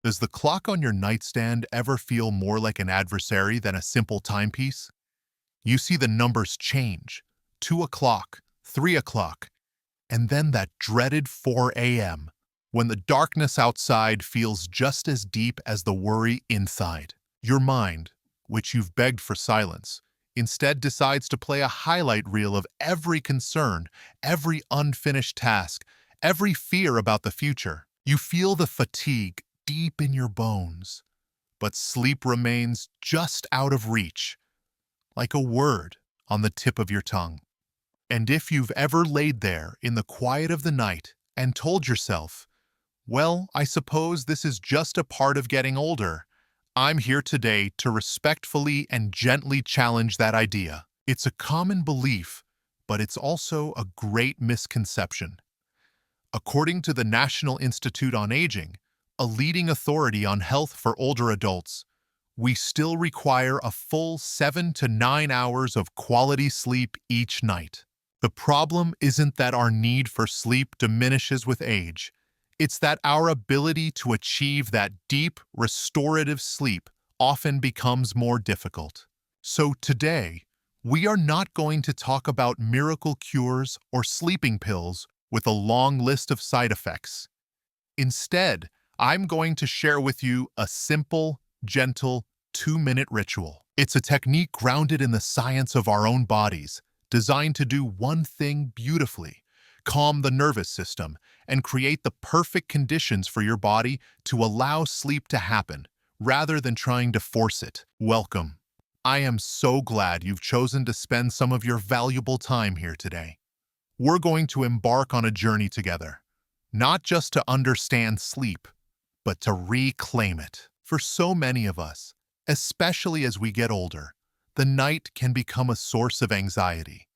Does the clock on your nightstand ever feel more like an adversary than a simple timepiece? You see the numbers change, 2 o'clock, 3 o'clock, and then that dreaded 4 a.m., when the darkness outside feels just as deep as the worry inside. Your mind, which you've begged for silence, instead decides to play a highlight reel of every concern, every unfinished task, every fear about the future. You feel the fatigue deep in your bones, but sleep remains just out of reach, like a word on the tip of your tongue. And if you've ever laid there in the quiet of the night and told yourself, well, I suppose this is just a part of getting older, I'm here today to respectfully and gently challenge that idea. It's a common belief, but it's also a great misconception. According to the National Institute on Aging, a leading authority on health for older adults, we still require a full 7 to 9 hours of quality sleep each night. The problem isn't that our need for sleep diminishes with age. It's that our ability to achieve that deep, restorative sleep often becomes more difficult. So today, we are not going to talk about miracle cures or sleeping pills with a long list of side effects. Instead, I'm going to share with you a simple, gentle, 2-minute ritual. It's a technique grounded in the science of our own bodies, designed to do one thing beautifully: calm the nervous system and create the perfect conditions for your body to allow sleep to happen, rather than trying to force it. Welcome. I am so glad you've chosen to spend some of your valuable time here today. We're going to embark on a journey together, not just to understand sleep, but to reclaim it. For so many of us, especially as we get older, the night can become a source of anxiety.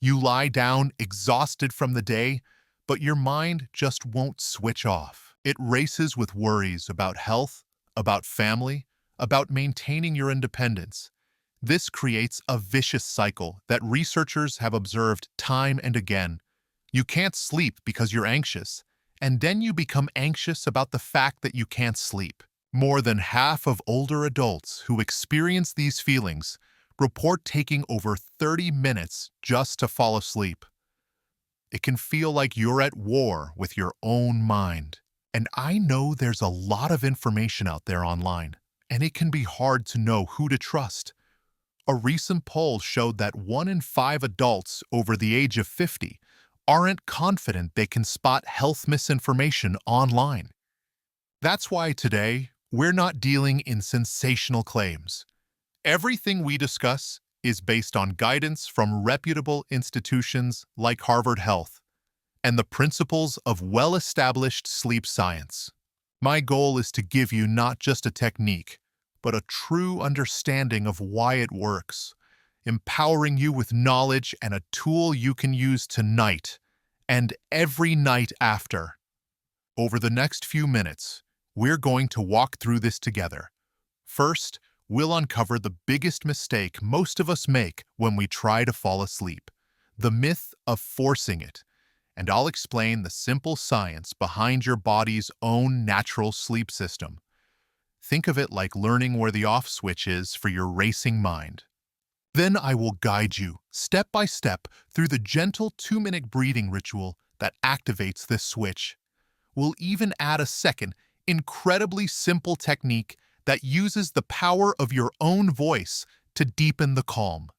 You lie down exhausted from the day, but your mind just won't switch off. It races with worries about health, about family, about maintaining your independence. This creates a vicious cycle that researchers have observed time and again. You can't sleep because you're anxious, and then you become anxious about the fact that you can't sleep. More than half of older adults who experience these feelings report taking over 30 minutes just to fall asleep. It can feel like you're at war with your own mind. And I know there's a lot of information out there online, and it can be hard to know who to trust. A recent poll showed that 1 in 5 adults over the age of 50 aren't confident they can spot health misinformation online. That's why today, we're not dealing in sensational claims. Everything we discuss is based on guidance from reputable institutions like Harvard Health and the principles of well-established sleep science. My goal is to give you not just a technique, but a true understanding of why it works, empowering you with knowledge and a tool you can use tonight and every night after. Over the next few minutes, we're going to walk through this together. First, we'll uncover the biggest mistake most of us make when we try to fall asleep: the myth of forcing it. And I'll explain the simple science behind your body's own natural sleep system. Think of it like learning where the off switch is for your racing mind. Then I will guide you, step by step, through the gentle 2-minute breathing ritual that activates this switch. We'll even add a second, incredibly simple technique that uses the power of your own voice to deepen the calm.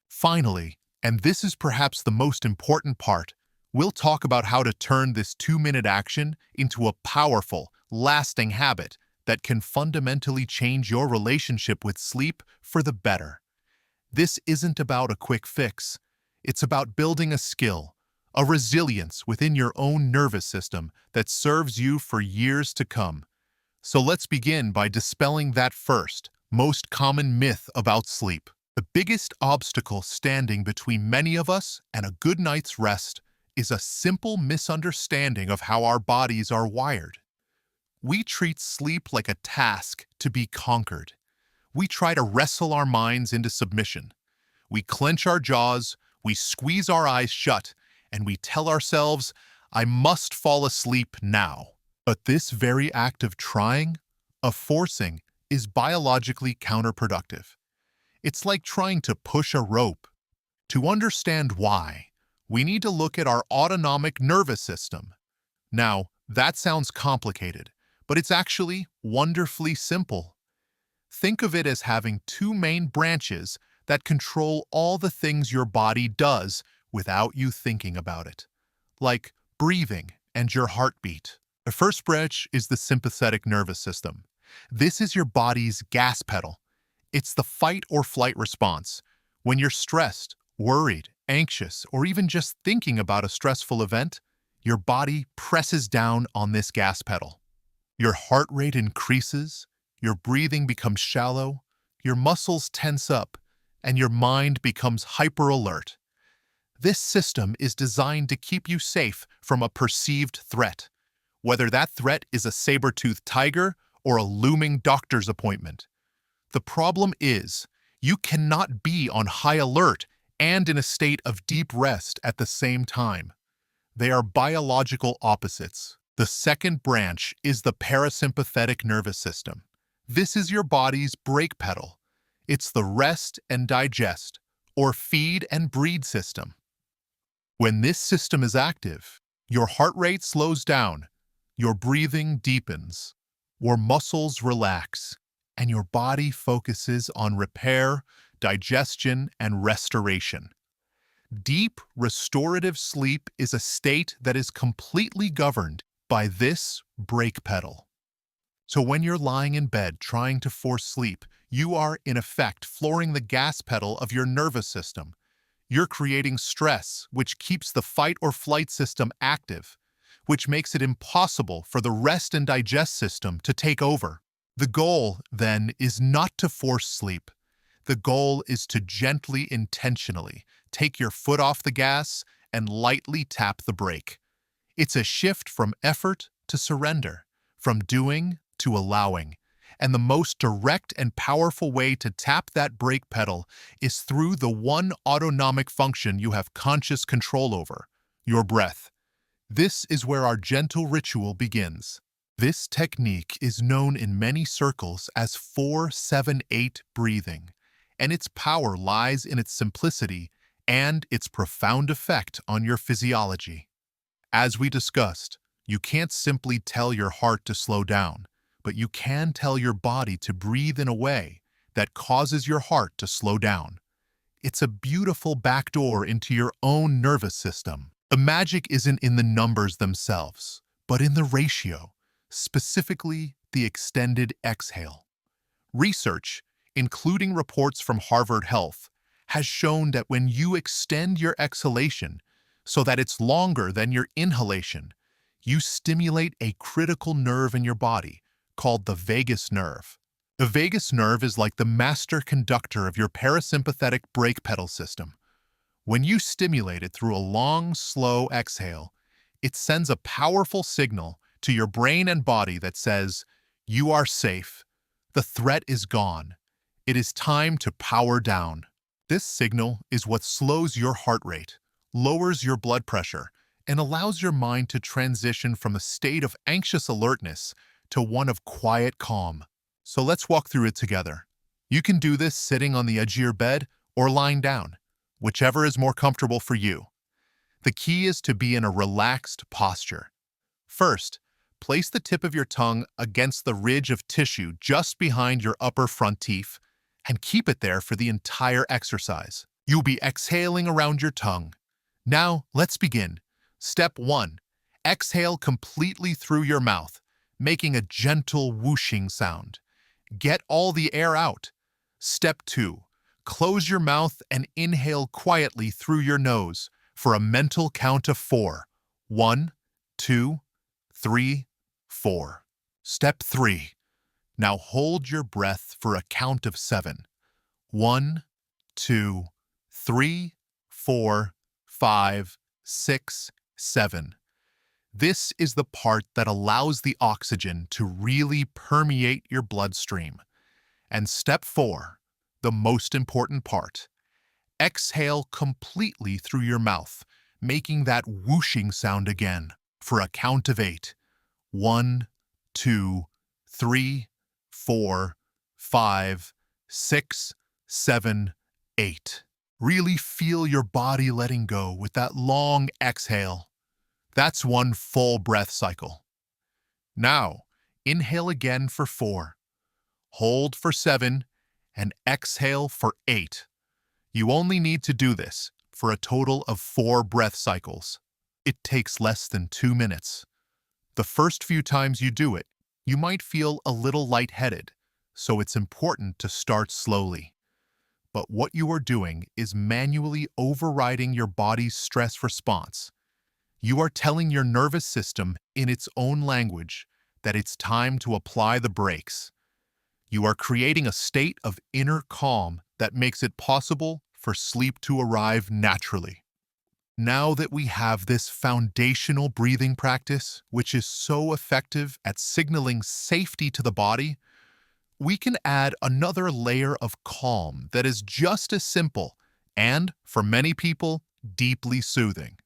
Finally, and this is perhaps the most important part, we'll talk about how to turn this 2-minute action into a powerful, lasting habit that can fundamentally change your relationship with sleep for the better. This isn't about a quick fix. It's about building a skill, a resilience within your own nervous system that serves you for years to come. So let's begin by dispelling that first, most common myth about sleep. The biggest obstacle standing between many of us and a good night's rest is a simple misunderstanding of how our bodies are wired. We treat sleep like a task to be conquered. We try to wrestle our minds into submission. We clench our jaws, we squeeze our eyes shut, and we tell ourselves, I must fall asleep now. But this very act of trying of forcing is biologically counterproductive. It's like trying to push a rope. To understand why, we need to look at our autonomic nervous system. Now, that sounds complicated, but it's actually wonderfully simple. Think of it as having two main branches that control all the things your body does without you thinking about it, like breathing and your heartbeat. The first branch is the sympathetic nervous system. This is your body's gas pedal. It's the fight or flight response. When you're stressed, worried, anxious, or even just thinking about a stressful event, your body presses down on this gas pedal. Your heart rate increases, your breathing becomes shallow, your muscles tense up, and your mind becomes hyper-alert. This system is designed to keep you safe from a perceived threat, whether that threat is a saber-toothed tiger or a looming doctor's appointment. The problem is, you cannot be on high alert and in a state of deep rest at the same time. They are biological opposites. The second branch is the parasympathetic nervous system. This is your body's brake pedal. It's the rest and digest, or feed and breed system. When this system is active, your heart rate slows down, your breathing deepens, your muscles relax, and your body focuses on repair, digestion, and restoration. Deep, restorative sleep is a state that is completely governed by this brake pedal. So when you're lying in bed trying to force sleep, you are, in effect, flooring the gas pedal of your nervous system. You're creating stress, which keeps the fight or flight system active, which makes it impossible for the rest and digest system to take over. The goal, then, is not to force sleep. The goal is to gently, intentionally take your foot off the gas and lightly tap the brake. It's a shift from effort to surrender, from doing to allowing. And the most direct and powerful way to tap that brake pedal is through the one autonomic function you have conscious control over, your breath. This is where our gentle ritual begins. This technique is known in many circles as 4-7-8 breathing, and its power lies in its simplicity and its profound effect on your physiology. As we discussed, you can't simply tell your heart to slow down, but you can tell your body to breathe in a way that causes your heart to slow down. It's a beautiful backdoor into your own nervous system. The magic isn't in the numbers themselves, but in the ratio, specifically the extended exhale. Research, including reports from Harvard Health, has shown that when you extend your exhalation so that it's longer than your inhalation, you stimulate a critical nerve in your body called the vagus nerve. The vagus nerve is like the master conductor of your parasympathetic brake pedal system. When you stimulate it through a long, slow exhale, it sends a powerful signal to your brain and body that says, "You are safe. The threat is gone. It is time to power down." This signal is what slows your heart rate, lowers your blood pressure, and allows your mind to transition from a state of anxious alertness to one of quiet calm. So let's walk through it together. You can do this sitting on the edge of your bed or lying down, whichever is more comfortable for you. The key is to be in a relaxed posture. First, place the tip of your tongue against the ridge of tissue just behind your upper front teeth and keep it there for the entire exercise. You'll be exhaling around your tongue. Now, let's begin. Step 1. Exhale completely through your mouth, making a gentle whooshing sound. Get all the air out. Step 2. Close your mouth and inhale quietly through your nose for a mental count of 4. 1, 2, 3, 4. Step 3. Now hold your breath for a count of 7. 1, 2, 3, 4, 5, 6, 7. This is the part that allows the oxygen to really permeate your bloodstream. And step 4, the most important part. Exhale completely through your mouth, making that whooshing sound again for a count of 8. 1, 2, 3, 4, 5, 6, 7, 8. Really feel your body letting go with that long exhale. That's one full breath cycle. Now, inhale again for 4, hold for 7, and exhale for 8. You only need to do this for a total of 4 breath cycles. It takes less than 2 minutes. The first few times you do it, you might feel a little lightheaded, so it's important to start slowly. But what you are doing is manually overriding your body's stress response. You are telling your nervous system in its own language that it's time to apply the brakes. You are creating a state of inner calm that makes it possible for sleep to arrive naturally. Now that we have this foundational breathing practice, which is so effective at signaling safety to the body, we can add another layer of calm that is just as simple and, for many people, deeply soothing.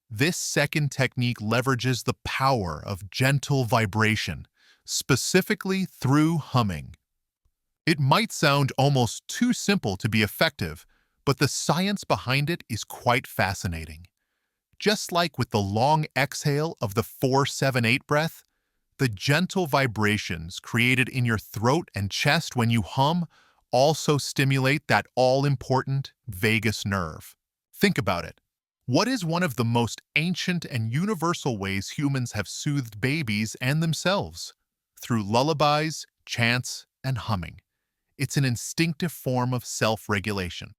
This second technique leverages the power of gentle vibration, specifically through humming. It might sound almost too simple to be effective, but the science behind it is quite fascinating. Just like with the long exhale of the 4-7-8 breath, the gentle vibrations created in your throat and chest when you hum also stimulate that all-important vagus nerve. Think about it. What is one of the most ancient and universal ways humans have soothed babies and themselves? Through lullabies, chants, and humming. It's an instinctive form of self-regulation.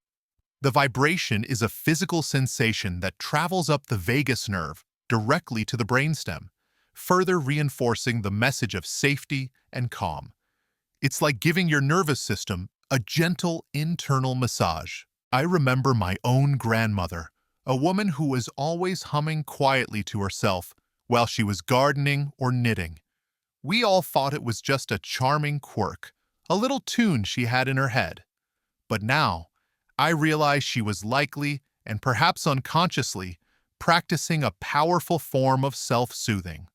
The vibration is a physical sensation that travels up the vagus nerve directly to the brainstem, further reinforcing the message of safety and calm. It's like giving your nervous system a gentle internal massage. I remember my own grandmother, a woman who was always humming quietly to herself while she was gardening or knitting. We all thought it was just a charming quirk, a little tune she had in her head. But now, I realize she was likely, and perhaps unconsciously, practicing a powerful form of self-soothing.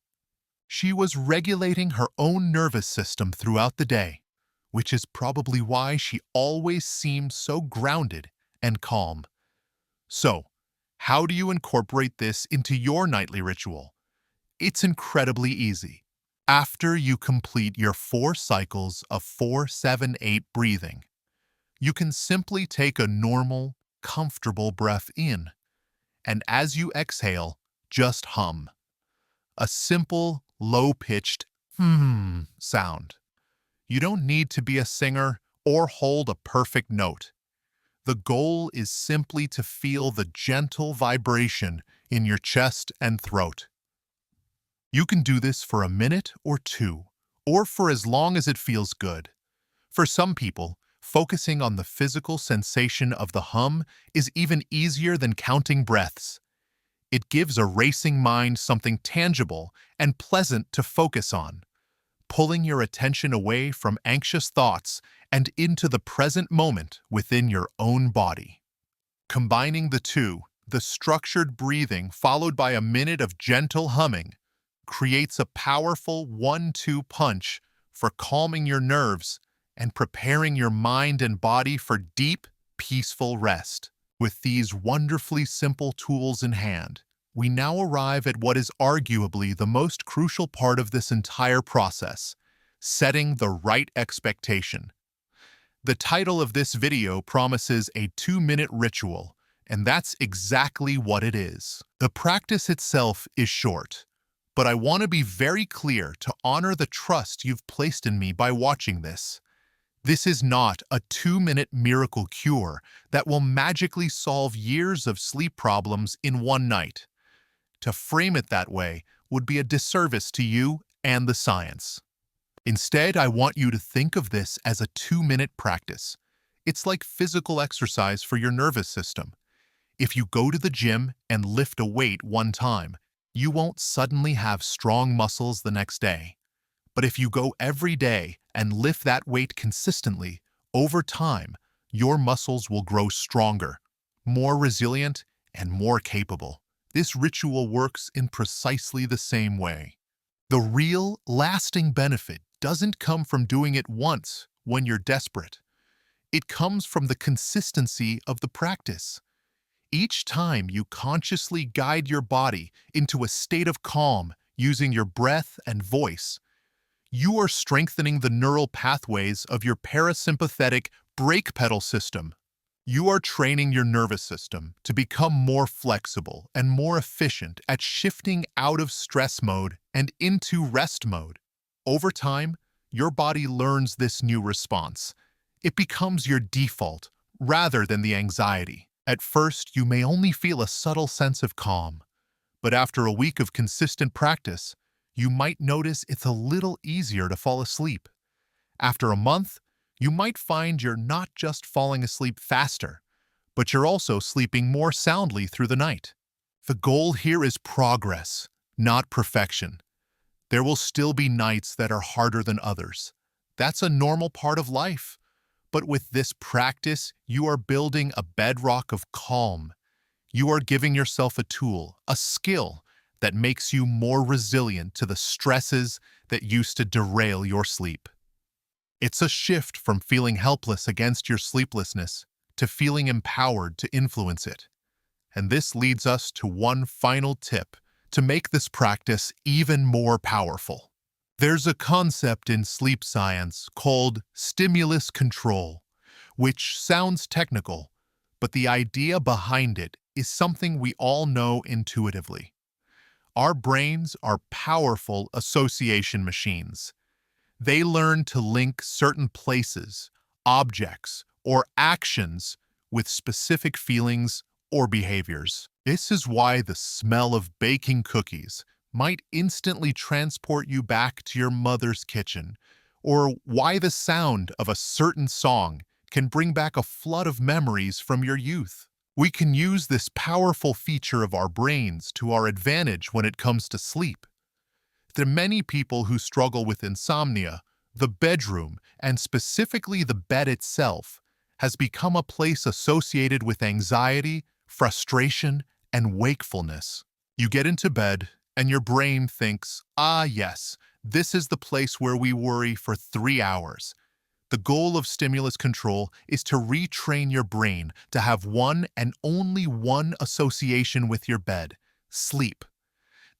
She was regulating her own nervous system throughout the day, which is probably why she always seemed so grounded and calm. So, how do you incorporate this into your nightly ritual? It's incredibly easy. After you complete your 4 cycles of 4-7-8 breathing, you can simply take a normal, comfortable breath in, and as you exhale, just hum. A simple, low-pitched sound. You don't need to be a singer or hold a perfect note. The goal is simply to feel the gentle vibration in your chest and throat. You can do this for a minute or 2, or for as long as it feels good. For some people, focusing on the physical sensation of the hum is even easier than counting breaths. It gives a racing mind something tangible and pleasant to focus on, pulling your attention away from anxious thoughts and into the present moment within your own body. Combining the two, the structured breathing followed by a minute of gentle humming, creates a powerful 1-2 punch for calming your nerves and preparing your mind and body for deep, peaceful rest. With these wonderfully simple tools in hand, we now arrive at what is arguably the most crucial part of this entire process: setting the right expectation. The title of this video promises a 2-minute ritual, and that's exactly what it is. The practice itself is short, but I want to be very clear to honor the trust you've placed in me by watching this. This is not a 2-minute miracle cure that will magically solve years of sleep problems in one night. To frame it that way would be a disservice to you and the science. Instead, I want you to think of this as a 2-minute practice. It's like physical exercise for your nervous system. If you go to the gym and lift a weight one time, you won't suddenly have strong muscles the next day. But if you go every day and lift that weight consistently, over time, your muscles will grow stronger, more resilient, and more capable. This ritual works in precisely the same way. The real, lasting benefit doesn't come from doing it once when you're desperate. It comes from the consistency of the practice. Each time you consciously guide your body into a state of calm using your breath and voice, you are strengthening the neural pathways of your parasympathetic brake pedal system. You are training your nervous system to become more flexible and more efficient at shifting out of stress mode and into rest mode. Over time, your body learns this new response. It becomes your default rather than the anxiety. At first, you may only feel a subtle sense of calm, but after a week of consistent practice, you might notice it's a little easier to fall asleep. After a month, you might find you're not just falling asleep faster, but you're also sleeping more soundly through the night. The goal here is progress, not perfection. There will still be nights that are harder than others. That's a normal part of life. But with this practice, you are building a bedrock of calm. You are giving yourself a tool, a skill that makes you more resilient to the stresses that used to derail your sleep. It's a shift from feeling helpless against your sleeplessness to feeling empowered to influence it. And this leads us to one final tip to make this practice even more powerful. There's a concept in sleep science called stimulus control, which sounds technical, but the idea behind it is something we all know intuitively. Our brains are powerful association machines. They learn to link certain places, objects, or actions with specific feelings or behaviors. This is why the smell of baking cookies might instantly transport you back to your mother's kitchen, or why the sound of a certain song can bring back a flood of memories from your youth. We can use this powerful feature of our brains to our advantage when it comes to sleep. To many people who struggle with insomnia, the bedroom, and specifically the bed itself, has become a place associated with anxiety, frustration, and wakefulness. You get into bed, and your brain thinks, ah yes, this is the place where we worry for 3 hours. The goal of stimulus control is to retrain your brain to have one and only one association with your bed: sleep.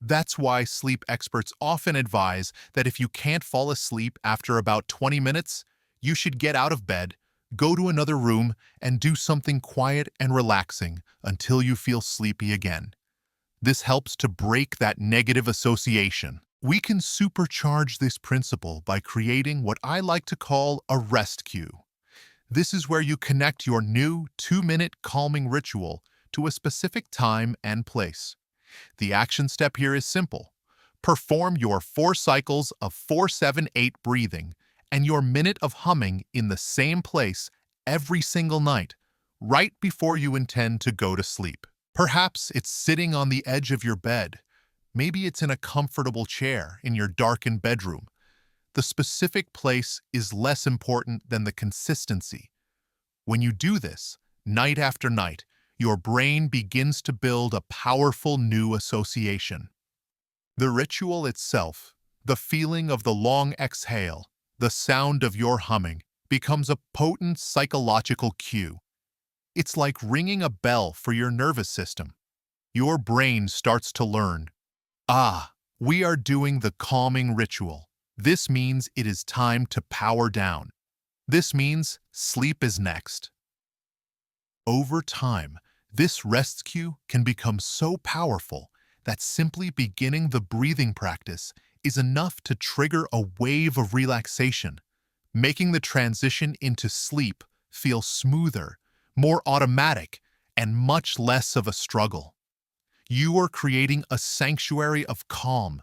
That's why sleep experts often advise that if you can't fall asleep after about 20 minutes, you should get out of bed, go to another room, and do something quiet and relaxing until you feel sleepy again. This helps to break that negative association. We can supercharge this principle by creating what I like to call a rest cue. This is where you connect your new 2-minute calming ritual to a specific time and place. The action step here is simple. Perform your 4 cycles of 4-7-8 breathing and your minute of humming in the same place every single night, right before you intend to go to sleep. Perhaps it's sitting on the edge of your bed. Maybe it's in a comfortable chair in your darkened bedroom. The specific place is less important than the consistency. When you do this, night after night, your brain begins to build a powerful new association. The ritual itself, the feeling of the long exhale, the sound of your humming, becomes a potent psychological cue. It's like ringing a bell for your nervous system. Your brain starts to learn, ah, we are doing the calming ritual. This means it is time to power down. This means sleep is next. Over time, this rest cue can become so powerful that simply beginning the breathing practice is enough to trigger a wave of relaxation, making the transition into sleep feel smoother, more automatic, and much less of a struggle. You are creating a sanctuary of calm,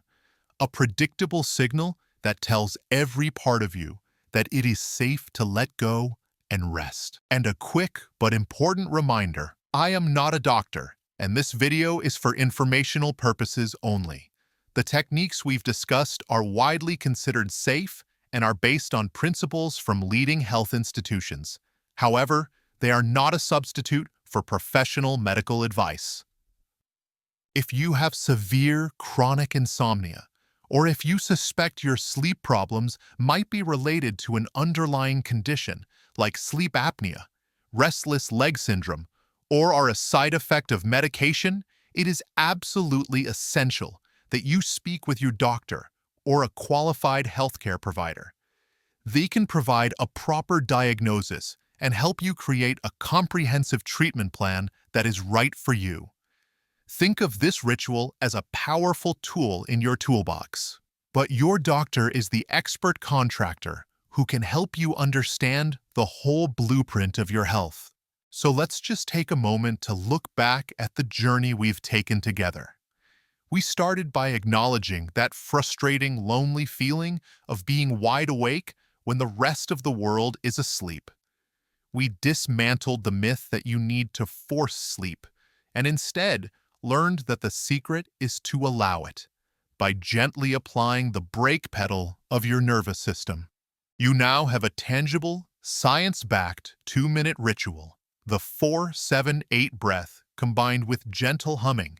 a predictable signal that tells every part of you that it is safe to let go and rest. And a quick but important reminder, I am not a doctor, and this video is for informational purposes only. The techniques we've discussed are widely considered safe and are based on principles from leading health institutions. However, they are not a substitute for professional medical advice. If you have severe chronic insomnia, or if you suspect your sleep problems might be related to an underlying condition like sleep apnea, restless leg syndrome, or are a side effect of medication, it is absolutely essential that you speak with your doctor or a qualified healthcare provider. They can provide a proper diagnosis and help you create a comprehensive treatment plan that is right for you. Think of this ritual as a powerful tool in your toolbox. But your doctor is the expert contractor who can help you understand the whole blueprint of your health. So let's just take a moment to look back at the journey we've taken together. We started by acknowledging that frustrating, lonely feeling of being wide awake when the rest of the world is asleep. We dismantled the myth that you need to force sleep, and instead learned that the secret is to allow it, by gently applying the brake pedal of your nervous system. You now have a tangible, science-backed 2-minute ritual, the 4-7-8 breath combined with gentle humming,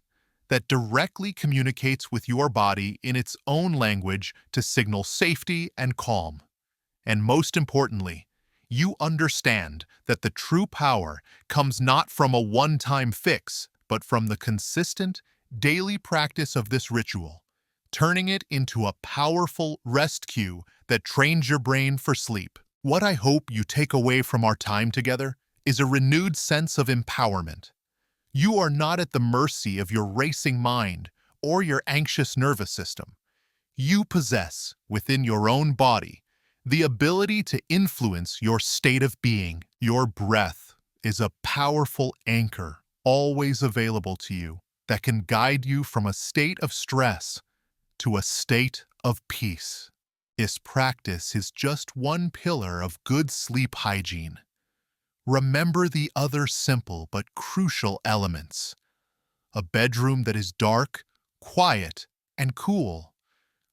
that directly communicates with your body in its own language to signal safety and calm. And most importantly, you understand that the true power comes not from a one-time fix, but from the consistent, daily practice of this ritual, turning it into a powerful rest cue that trains your brain for sleep. What I hope you take away from our time together is a renewed sense of empowerment. You are not at the mercy of your racing mind or your anxious nervous system. You possess, within your own body, the ability to influence your state of being. Your breath is a powerful anchor always available to you that can guide you from a state of stress to a state of peace. This practice is just one pillar of good sleep hygiene. Remember the other simple but crucial elements. A bedroom that is dark, quiet, and cool.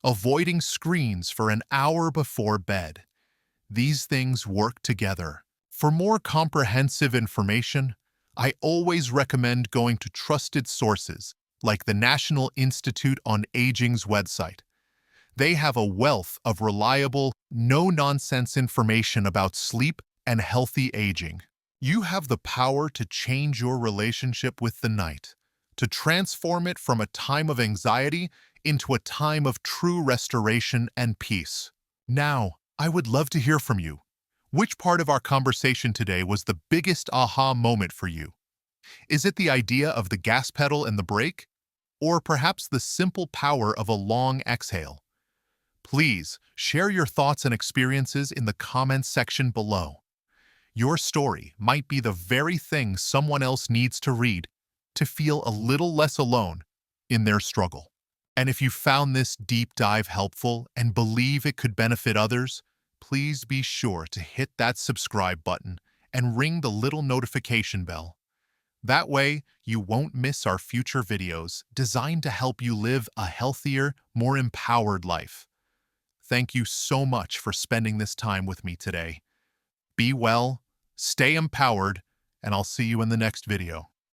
Avoiding screens for an hour before bed. These things work together. For more comprehensive information, I always recommend going to trusted sources like the National Institute on Aging's website. They have a wealth of reliable, no-nonsense information about sleep and healthy aging. You have the power to change your relationship with the night, to transform it from a time of anxiety into a time of true restoration and peace. Now, I would love to hear from you. Which part of our conversation today was the biggest aha moment for you? Is it the idea of the gas pedal and the brake? Or perhaps the simple power of a long exhale? Please share your thoughts and experiences in the comments section below. Your story might be the very thing someone else needs to read to feel a little less alone in their struggle. And if you found this deep dive helpful and believe it could benefit others, please be sure to hit that subscribe button and ring the little notification bell. That way, you won't miss our future videos designed to help you live a healthier, more empowered life. Thank you so much for spending this time with me today. Be well, stay empowered, and I'll see you in the next video.